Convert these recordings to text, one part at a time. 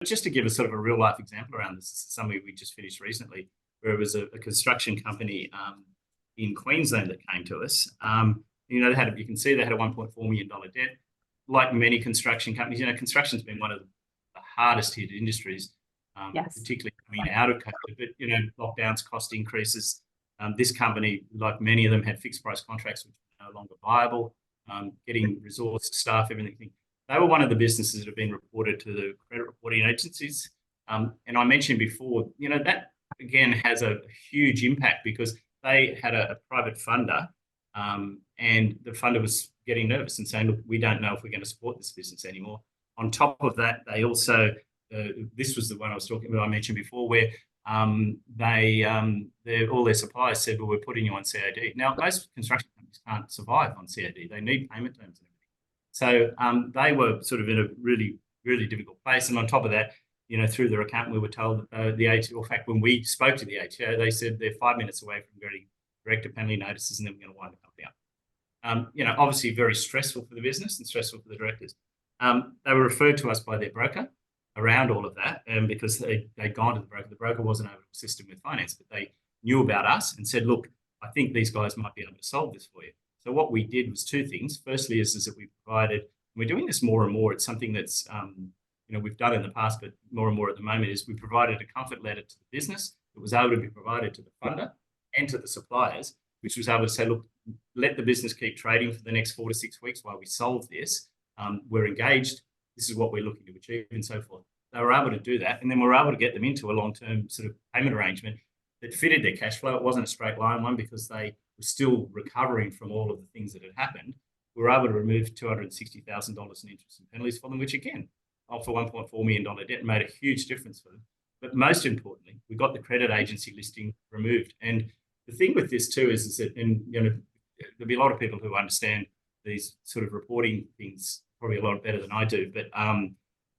just to give a sort of a real life example around this is something we just finished recently, where it was a construction company in Queensland that came to us. You know, you can see they had a $1.4 million debt. Like many construction companies, you know, construction's been one of the hardest hit industries, particularly coming out of COVID. But, you know, lockdowns, cost increases. This company, like many of them, had fixed price contracts which were no longer viable, getting resource, staff, everything. They were one of the businesses that have been reported to the credit reporting agencies. And I mentioned before, you know, that again has a huge impact because they had a private funder, and the funder was getting nervous and saying, look, we don't know if we're going to support this business anymore. On top of that, they also, this was the one I was talking about, I mentioned before, where all their suppliers said, well, we're putting you on CAD. Now, most construction companies can't survive on CAD. They need payment terms and everything. So they were sort of in a really, really difficult place. And on top of that, you know, through their accountant, we were told that the ATO, in fact, when we spoke to the ATO, they said they're 5 minutes away from getting director penalty notices and then we're going to wind the company up. You know, obviously very stressful for the business and stressful for the directors. They were referred to us by their broker around all of that, because they'd gone to the broker. The broker wasn't able to assist them with finance, but they knew about us and said, look, I think these guys might be able to solve this for you. So what we did was two things. Firstly is that we provided, and we're doing this more and more, it's something that's, you know, we've done in the past, but more and more at the moment, is we provided a comfort letter to the business that was able to be provided to the funder and to the suppliers, which was able to say, look, let the business keep trading for the next 4 to 6 weeks while we solve this. We're engaged. This is what we're looking to achieve and so forth. They were able to do that. And then we were able to get them into a long-term sort of payment arrangement that fitted their cash flow. It wasn't a straight line one because they were still recovering from all of the things that had happened. We were able to remove $260,000 in interest and penalties for them, which again, off a $1.4 million debt, made a huge difference for them. But most importantly, we got the credit agency listing removed. And the thing with this too is that, and you know, there'll be a lot of people who understand these sort of reporting things probably a lot better than I do. But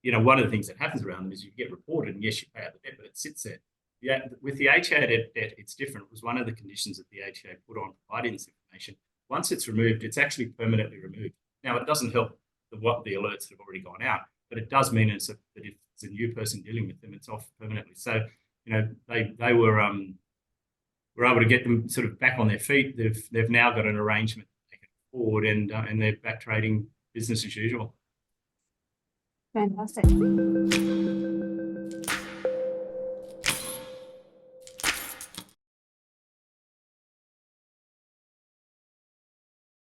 you know, one of the things that happens around them is you get reported, and yes, you pay out the debt, but it sits there. Yeah, with the ATO debt, it's different. It was one of the conditions that the ATO put on providing this information. Once it's removed, it's actually permanently removed. Now, it doesn't help the alerts that have already gone out, but it does mean that if it's a new person dealing with them, it's off permanently. So, you know, they were able to get them sort of back on their feet. They've now got an arrangement to take it forward, and they're back trading business as usual. Fantastic.